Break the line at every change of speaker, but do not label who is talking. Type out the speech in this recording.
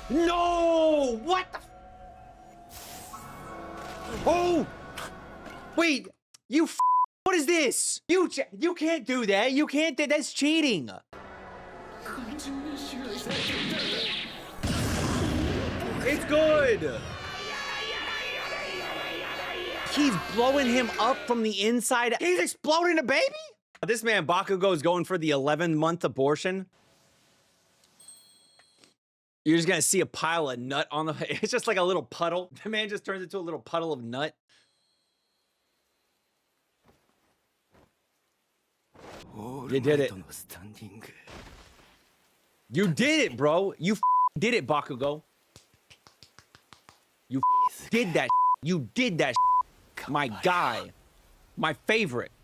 No! What the? Oh! Wait! You what is this? You can't do that. You can't. That's cheating. It's good. He's blowing him up from the inside. He's exploding a baby? This man, Bakugo, is going for the 11-month abortion. You're just gonna see a pile of nut on the... It's just like a little puddle. The man just turns into a little puddle of nut. You did it. You did it, bro. You did it, Bakugo. You did that. You did that. My guy. My favorite.